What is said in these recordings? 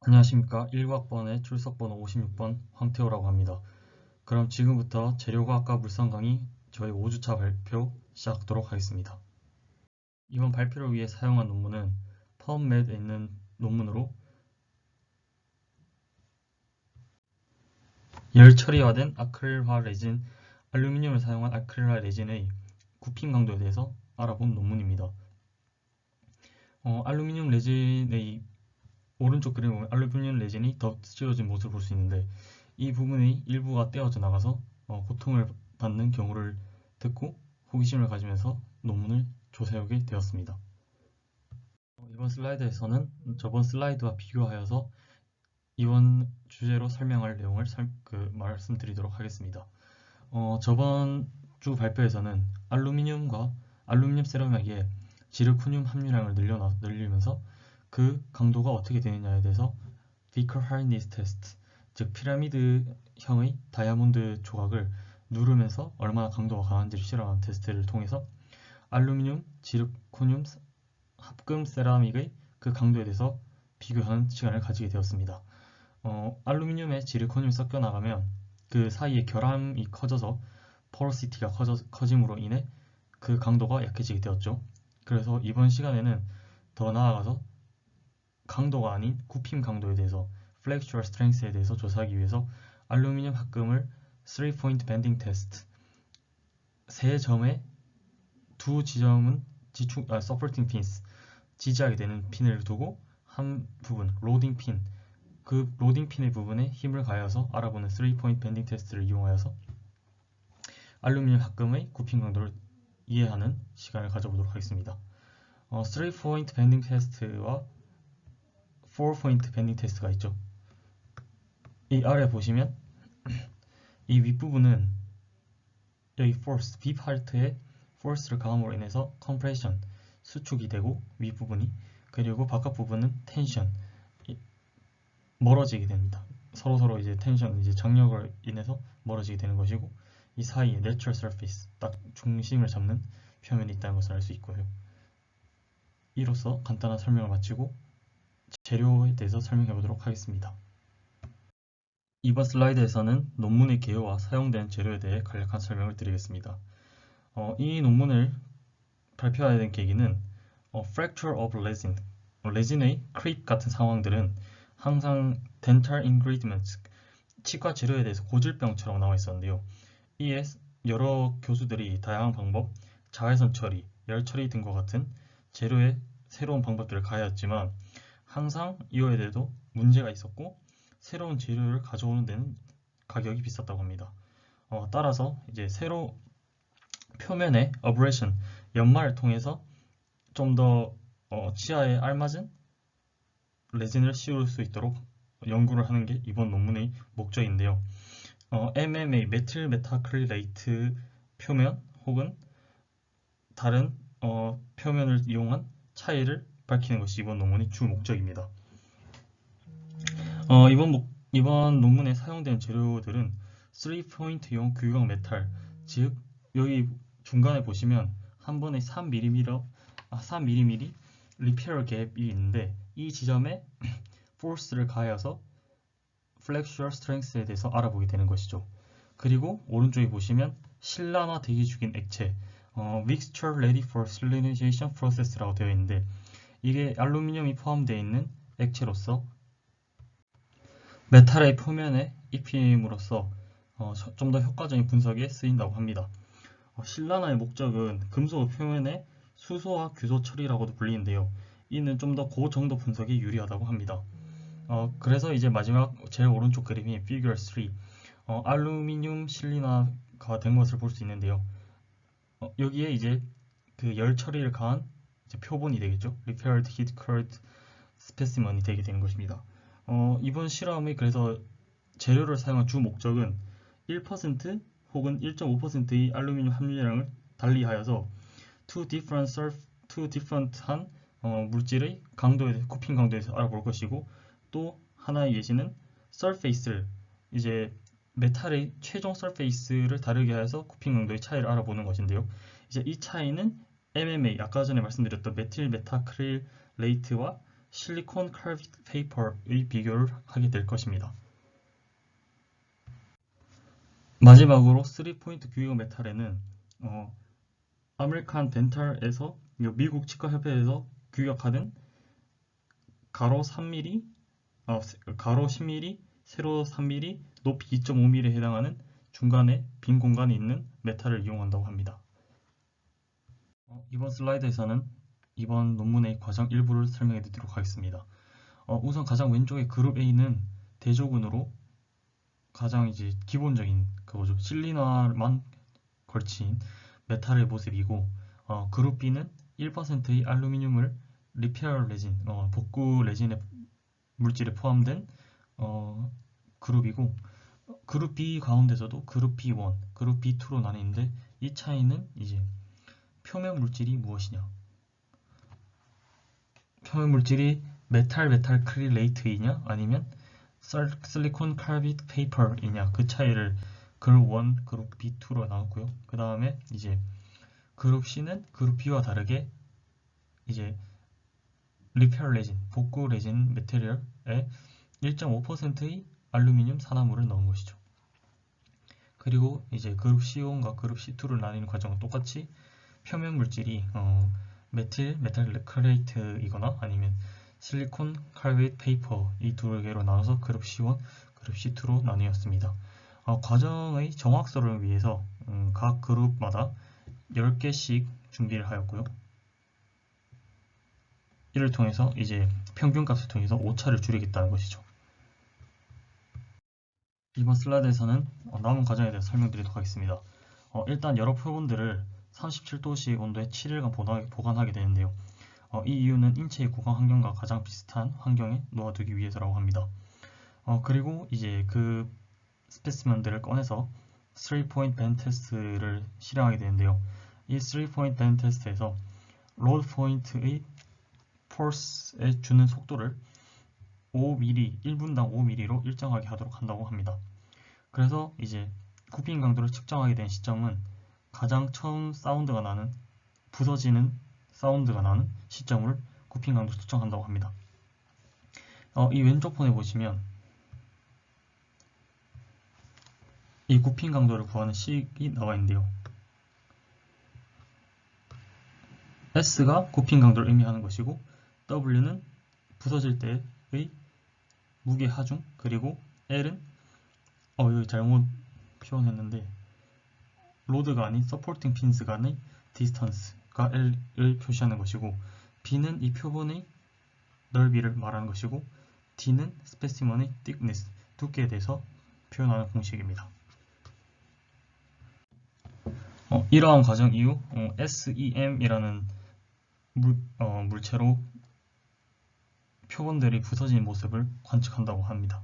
안녕하십니까. 1과학번의 출석번호 56번 황태호라고 합니다. 그럼 지금부터 재료과학과 물성 강의 저희 5주차 발표 시작하도록 하겠습니다. 이번 발표를 위해 사용한 논문은 PubMed에 있는 논문으로 열 처리화된 아크릴화 레진, 알루미늄을 사용한 아크릴화 레진의 굽힘 강도에 대해서 알아본 논문입니다. 알루미늄 레진의 오른쪽 그림을 보면 알루미늄 레진이 더 찢어진 모습을 볼 수 있는데 이 부분의 일부가 떼어져 나가서 고통을 받는 경우를 듣고 호기심을 가지면서 논문을 조사하게 되었습니다. 이번 슬라이드에서는 저번 슬라이드와 비교하여서 이번 주제로 설명할 내용을 말씀드리도록 하겠습니다. 저번 주 발표에서는 알루미늄 세라믹에 지르코늄 함유량을 늘리면서 그 강도가 어떻게 되느냐에 대해서 Vickers Hardness Test, 즉 피라미드형의 다이아몬드 조각을 누르면서 얼마나 강도가 강한지를 실험한 테스트를 통해서 알루미늄, 지르코늄, 합금 세라믹의 그 강도에 대해서 비교하는 시간을 가지게 되었습니다. 알루미늄에 지르코늄이 섞여 나가면 그 사이에 결함이 커져서 포로시티가 커짐으로 인해 그 강도가 약해지게 되었죠. 그래서 이번 시간에는 더 나아가서 강도가 아닌 굽힘 강도에 대해서 flexural strength에 대해서 조사하기 위해서 알루미늄 합금을 3-point bending test, 세 점의 두 지점은 supporting pins, 지지하게 되는 핀을 두고 한 부분, 로딩 핀, 그 로딩 핀의 부분에 힘을 가해서 알아보는 3-point bending test를 이용하여서 알루미늄 합금의 굽힘 강도를 이해하는 시간을 가져보도록 하겠습니다. 3-point bending test와 4-point bending test가 있죠. 이 아래 보시면 이 윗부분은 여기 force, B 파트에 force를 가함으로 인해서 compression, 수축이 되고 윗부분이, 그리고 바깥 부분은 tension, 멀어지게 됩니다. 서로 이제 텐션, 이제 장력을 인해서 멀어지게 되는 것이고, 이 사이에 natural surface, 딱 중심을 잡는 표면이 있다는 것을 알 수 있고요. 이로써 간단한 설명을 마치고 재료에 대해서 설명해 보도록 하겠습니다. 이번 슬라이드에서는 논문의 개요와 사용된 재료에 대해 간략한 설명을 드리겠습니다. 이 논문을 발표하게 된 계기는 fracture of resin, 레진의 크레이크 같은 상황들은 항상 dental ingredients, 치과 재료에 대해서 고질병처럼 나와 있었는데요. 이에 여러 교수들이 다양한 방법, 자외선 처리, 열 처리 등과 같은 재료에 새로운 방법들을 가하였지만 항상 이거에 대해도 문제가 있었고 새로운 재료를 가져오는 데는 가격이 비쌌다고 합니다. 따라서 이제 새로 표면의 abrasion, 연마를 통해서 좀 더 치아에 알맞은 레진을 씌울 수 있도록 연구를 하는 게 이번 논문의 목적인데요. MMA, 메틸 메타크릴레이트 표면 혹은 다른 표면을 이용한 차이를 밝히는 것이 이번 논문의 주 목적입니다. 이번 논문에 사용된 재료들은 3포인트용 규격 메탈, 즉 여기 중간에 보시면 한 번에 3mm 리페어 갭이 있는데 이 지점에 포스를 가해서 flexural strength에 대해서 알아보게 되는 것이죠. 그리고 오른쪽에 보시면 실란화 대기 중인 액체, mixture ready for salinization process라고 되어 있는데 이게 알루미늄이 포함되어 있는 액체로서 메탈의 표면에 입힘으로써 좀 더 효과적인 분석에 쓰인다고 합니다. 실란화의 목적은 금속 표면의 수소와 규소 처리라고도 불리는데요. 이는 좀 더 고정도 분석에 유리하다고 합니다. 그래서 이제 마지막 제일 오른쪽 그림이 Figure 3, 알루미늄 실린화가 된 것을 볼 수 있는데요. 여기에 이제 그 열 처리를 가한 이제 표본이 되겠죠. Repaired Heat Cured Specimen이 되게 되는 것입니다. 이번 실험의 그래서 재료를 사용한 주 목적은 1% 혹은 1.5%의 알루미늄 함유량을 달리하여서 two different한 물질의 강도에 굽힘 강도에 대해서 알아볼 것이고, 또 하나의 예시는 surface를 이제 메탈의 최종 surface를 다르게 해서 굽힘 강도의 차이를 알아보는 것인데요. 이제 이 차이는 MMA, 아까 전에 말씀드렸던 메틸 메타크릴레이트와 실리콘 칼비드 페이퍼의 비교를 하게 될 것입니다. 마지막으로 3포인트 규격 메탈에는 아메리칸 덴탈에서 미국 치과협회에서 규격하는 가로 3mm, 가로 10mm, 세로 3mm, 높이 2.5mm에 해당하는 중간에 빈 공간이 있는 메탈을 이용한다고 합니다. 이번 슬라이드에서는 이번 논문의 과정 일부를 설명해 드리도록 하겠습니다. 우선 가장 왼쪽의 그룹 A는 대조군으로 가장 이제 기본적인 그거죠. 실리너만 걸친 메탈의 모습이고, 그룹 B는 1%의 알루미늄을 리페어 레진, 복구 레진의 물질에 포함된 그룹이고, 그룹 B 가운데서도 그룹 B1, 그룹 B2로 나뉘는데 이 차이는 이제 표면 물질이 무엇이냐, 표면 물질이 메탈 크릴레이트이냐 아니면 실리콘 칼비드 페이퍼이냐, 그 차이를 그룹 1, 그룹 B2로 나눴고요. 그 다음에 이제 그룹 C는 그룹 B와 다르게 이제 리페어 레진, 복구 레진 메테리얼에 1.5%의 알루미늄 산화물을 넣은 것이죠. 그리고 이제 그룹 C1과 그룹 C2를 나뉘는 과정은 똑같이 표면 물질이 메탈 클레이트이거나 아니면 실리콘 칼비드 페이퍼 이 두 개로 나눠서 그룹 C1, 그룹 C2로 나뉘었습니다. 과정의 정확도를 위해서 각 그룹마다 10개씩 준비를 하였고요. 이를 통해서 이제 평균값을 통해서 오차를 줄이겠다는 것이죠. 이번 슬라이드에서는 남은 과정에 대해서 설명드리도록 하겠습니다. 일단 여러 표본들을 37도씨 온도에 7일간 보관하게 되는데요. 이 이유는 인체의 구강 환경과 가장 비슷한 환경에 놓아두기 위해서라고 합니다. 그리고 이제 그 스페시먼들을 꺼내서 3포인트 밴 테스트를 실행하게 되는데요. 이 3포인트 밴 테스트에서 로드 포인트의 포스에 주는 속도를 5mm, 1분당 5mm로 일정하게 하도록 한다고 합니다. 그래서 이제 굽힘 강도를 측정하게 된 시점은 가장 처음 사운드가 나는, 부서지는 사운드가 나는 시점을 굽힘 강도 측정한다고 합니다. 이 왼쪽 폰에 보시면 이 굽힘 강도를 구하는 식이 나와 있는데요. S가 굽힘 강도를 의미하는 것이고, W는 부서질 때의 무게 하중, 그리고 L은 여기 잘못 표현했는데 로드가 아닌 서포팅 핀스 간의 디스턴스가 L을 표시하는 것이고, B는 이 표본의 넓이를 말하는 것이고, D는 스페시먼의 thickness, 두께에 대해서 표현하는 공식입니다. 이러한 과정 이후 SEM이라는 물체로 표본들이 부서진 모습을 관측한다고 합니다.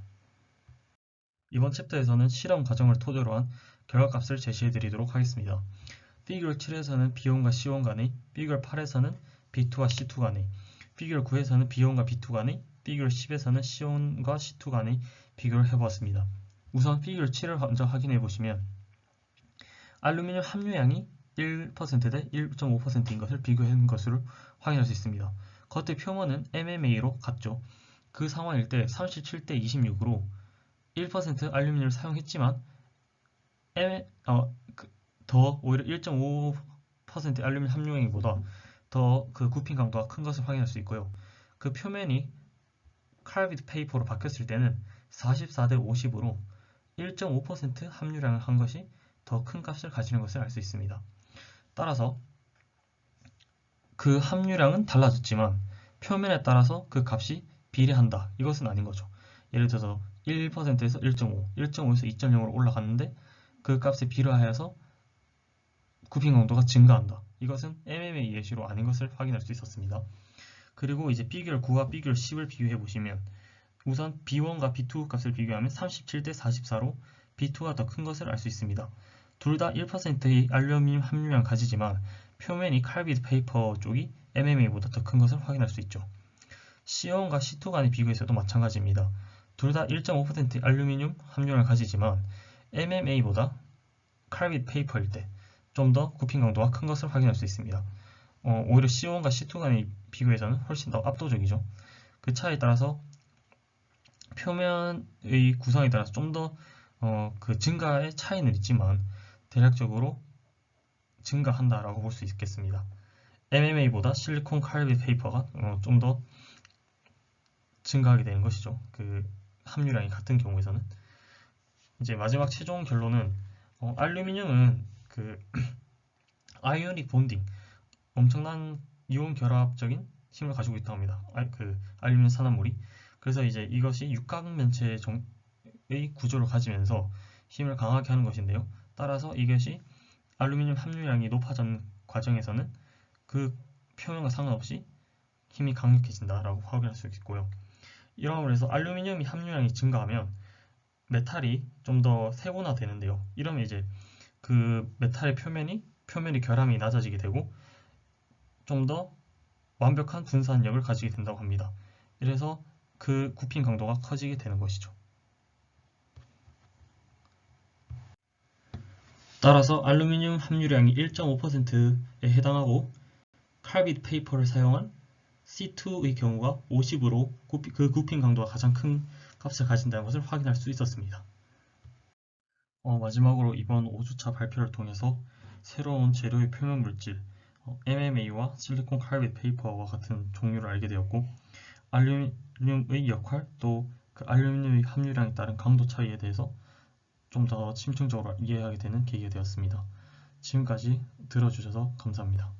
이번 챕터에서는 실험 과정을 토대로 한 결과값을 제시해 드리도록 하겠습니다. 피규어 7에서는 B1과 C1 간의, 피규어 8에서는 B2와 C2 간의, 피규어 9에서는 B1과 B2 간의, 피규어 10에서는 C1과 C2 간의 비교를 해보았습니다. 우선 피규어 7을 먼저 확인해 보시면 알루미늄 함유량이 1%대 1.5%인 것을 비교한 것으로 확인할 수 있습니다. 겉의 표면은 MMA로 같죠. 그 상황일 때 37대 26으로 1% 알루미늄을 사용했지만 더 오히려 1.5% 알루미늄 함유량보다 더 그 굽힘 강도가 큰 것을 확인할 수 있고요. 그 표면이 칼비드 페이퍼로 바뀌었을 때는 44대 50으로 1.5% 함유량을 한 것이 더 큰 값을 가지는 것을 알 수 있습니다. 따라서 그 함유량은 달라졌지만 표면에 따라서 그 값이 비례한다. 이것은 아닌 거죠. 예를 들어서 1%에서 1.5, 1.5에서 2.0으로 올라갔는데 그 값에 비례하여서 굽힘 강도가 증가한다. 이것은 MMA 예시로 아닌 것을 확인할 수 있었습니다. 그리고 이제 비교열 9와 비교열 10을 비교해 보시면 우선 B1과 B2 값을 비교하면 37대 44로 B2가 더 큰 것을 알 수 있습니다. 둘 다 1%의 알루미늄 함유량을 가지지만 표면이 칼비드 페이퍼 쪽이 MMA보다 더 큰 것을 확인할 수 있죠. C1과 C2 간의 비교에서도 마찬가지입니다. 둘 다 1.5%의 알루미늄 함유량을 가지지만 MMA보다 칼비드 페이퍼일 때 좀 더 굽힘 강도가 큰 것을 확인할 수 있습니다. 오히려 C1과 C2 간의 비교에서는 훨씬 더 압도적이죠. 그 차이에 따라서 표면의 구성에 따라서 좀 더 그 증가의 차이는 있지만 대략적으로 증가한다라고 볼 수 있겠습니다. MMA보다 실리콘 칼륨 페이퍼가 좀 더 증가하게 되는 것이죠. 그 함유량이 같은 경우에서는. 이제 마지막 최종 결론은 알루미늄은 그 아이오닉 본딩, 엄청난 이온 결합적인 힘을 가지고 있다고 합니다. 그 알루미늄 산화물이. 그래서 이제 이것이 육각면체의 구조를 가지면서 힘을 강하게 하는 것인데요. 따라서 이것이 알루미늄 함유량이 높아지는 과정에서는 그 표면과 상관없이 힘이 강력해진다라고 확인할 수 있고요. 이러므로 해서 알루미늄이 함유량이 증가하면 메탈이 좀 더 세분화되는데요. 이러면 이제 그 메탈의 표면의 결함이 낮아지게 되고 좀 더 완벽한 분산력을 가지게 된다고 합니다. 이래서 그 굽힘 강도가 커지게 되는 것이죠. 따라서 알루미늄 함유량이 1.5%에 해당하고 칼빗 페이퍼를 사용한 C2의 경우가 50으로 그 굽힘 강도가 가장 큰 값을 가진다는 것을 확인할 수 있었습니다. 마지막으로 이번 5주차 발표를 통해서 새로운 재료의 표면 물질 MMA와 실리콘 칼빗 페이퍼와 같은 종류를 알게 되었고 알루미늄의 역할 또 그 알루미늄의 함유량에 따른 강도 차이에 대해서 좀 더 심층적으로 이해하게 되는 계기가 되었습니다. 지금까지 들어주셔서 감사합니다.